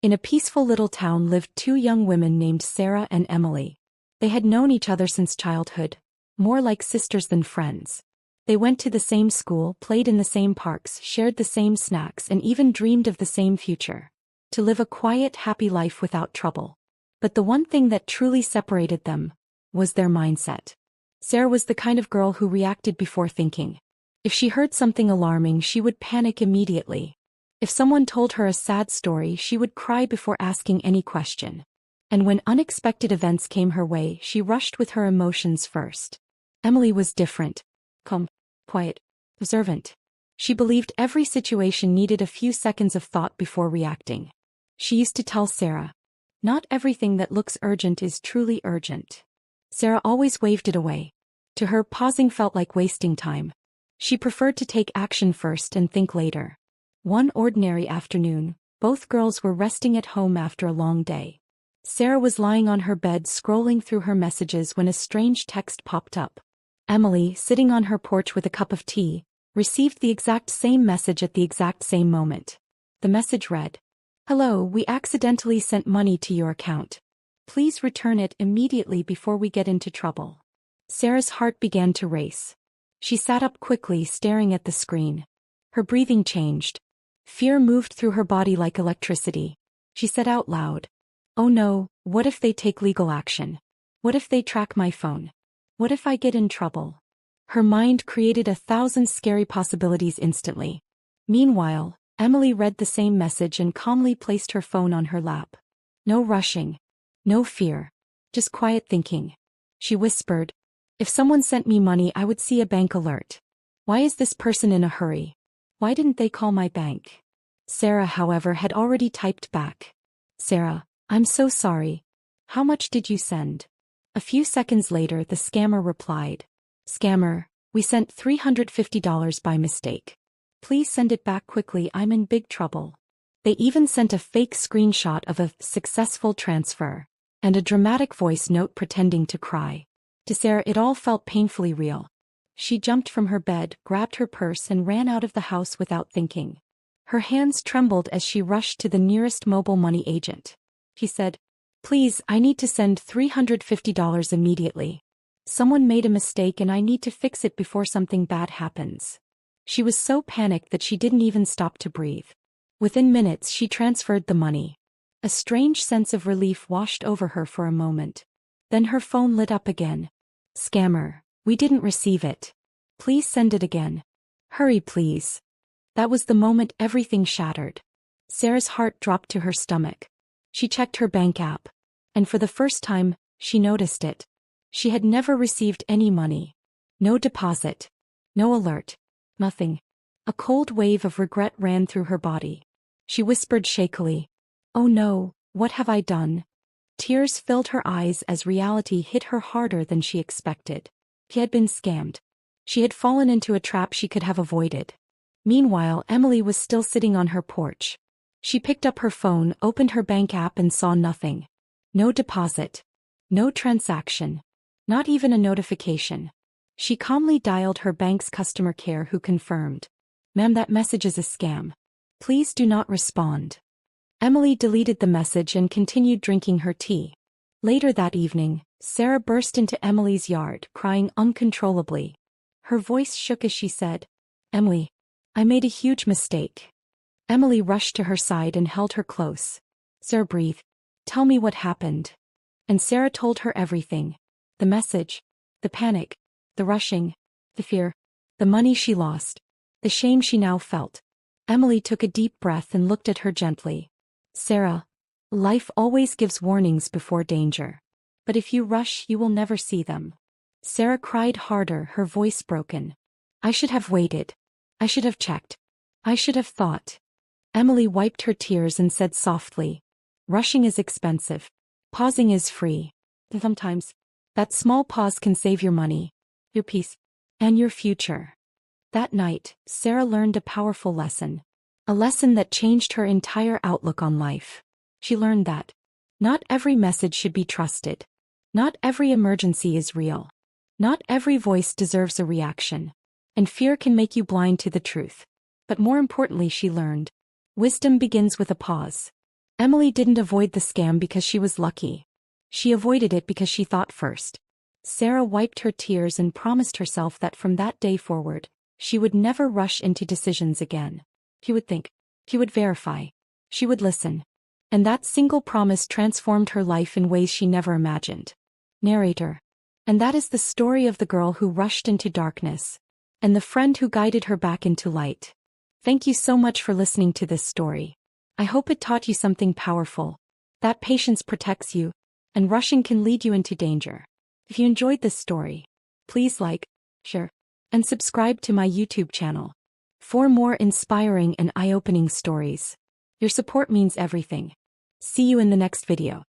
In a peaceful little town lived two young women named Sarah and Emily. They had known each other since childhood, more like sisters than friends. They went to the same school, played in the same parks, shared the same snacks, and even dreamed of the same future. To live a quiet, happy life without trouble. But the one thing that truly separated them was their mindset. Sarah was the kind of girl who reacted before thinking. If she heard something alarming, she would panic immediately. If someone told her a sad story, she would cry before asking any question. And when unexpected events came her way, she rushed with her emotions first. Emily was different. Calm, quiet, observant. She believed every situation needed a few seconds of thought before reacting. She used to tell Sarah, "Not everything that looks urgent is truly urgent." Sarah always waved it away. To her, pausing felt like wasting time. She preferred to take action first and think later. One ordinary afternoon, both girls were resting at home after a long day. Sarah was lying on her bed scrolling through her messages when a strange text popped up. Emily, sitting on her porch with a cup of tea, received the exact same message at the exact same moment. The message read, "Hello, we accidentally sent money to your account. Please return it immediately before we get into trouble." Sarah's heart began to race. She sat up quickly, staring at the screen. Her breathing changed. Fear moved through her body like electricity. She said out loud, "Oh no, what if they take legal action? What if they track my phone? What if I get in trouble?" Her mind created 1,000 scary possibilities instantly. Meanwhile, Emily read the same message and calmly placed her phone on her lap. No rushing. No fear. Just quiet thinking. She whispered, "If someone sent me money, I would see a bank alert. Why is this person in a hurry? Why didn't they call my bank?" Sarah, however, had already typed back. "Sarah, I'm so sorry. How much did you send?" A few seconds later, the scammer replied, "Scammer, we sent $350 by mistake. Please send it back quickly, I'm in big trouble." They even sent a fake screenshot of a successful transfer and a dramatic voice note pretending to cry. To Sarah, it all felt painfully real. She jumped from her bed, grabbed her purse, and ran out of the house without thinking. Her hands trembled as she rushed to the nearest mobile money agent. She said, "Please, I need to send $350 immediately. Someone made a mistake and I need to fix it before something bad happens." She was so panicked that she didn't even stop to breathe. Within minutes, she transferred the money. A strange sense of relief washed over her for a moment. Then her phone lit up again. "Scammer, we didn't receive it. Please send it again. Hurry, please." That was the moment everything shattered. Sarah's heart dropped to her stomach. She checked her bank app. And for the first time, she noticed it. She had never received any money. No deposit. No alert. Nothing. A cold wave of regret ran through her body. She whispered shakily, "Oh no, what have I done?" Tears filled her eyes as reality hit her harder than she expected. She had been scammed. She had fallen into a trap she could have avoided. Meanwhile, Emily was still sitting on her porch. She picked up her phone, opened her bank app, and saw nothing. No deposit. No transaction. Not even a notification. She calmly dialed her bank's customer care, who confirmed, "Ma'am, that message is a scam. Please do not respond." Emily deleted the message and continued drinking her tea. Later that evening, Sarah burst into Emily's yard, crying uncontrollably. Her voice shook as she said, "Emily, I made a huge mistake." Emily rushed to her side and held her close. "Sarah, breathe. Tell me what happened." And Sarah told her everything. The message, the panic, the rushing, the fear, the money she lost, the shame she now felt. Emily took a deep breath and looked at her gently. "Sarah, life always gives warnings before danger. But if you rush, you will never see them." Sarah cried harder, her voice broken. "I should have waited. I should have checked. I should have thought." Emily wiped her tears and said softly, "Rushing is expensive. Pausing is free. Sometimes, that small pause can save your money, your peace, and your future." That night, Sarah learned a powerful lesson. A lesson that changed her entire outlook on life. She learned that not every message should be trusted. Not every emergency is real. Not every voice deserves a reaction. And fear can make you blind to the truth. But more importantly, she learned, wisdom begins with a pause. Emily didn't avoid the scam because she was lucky. She avoided it because she thought first. Sarah wiped her tears and promised herself that from that day forward, she would never rush into decisions again. He would think. He would verify. She would listen. And that single promise transformed her life in ways she never imagined. Narrator. And that is the story of the girl who rushed into darkness, and the friend who guided her back into light. Thank you so much for listening to this story. I hope it taught you something powerful. That patience protects you, and rushing can lead you into danger. If you enjoyed this story, please like, share, and subscribe to my YouTube channel for more inspiring and eye-opening stories. Your support means everything. See you in the next video.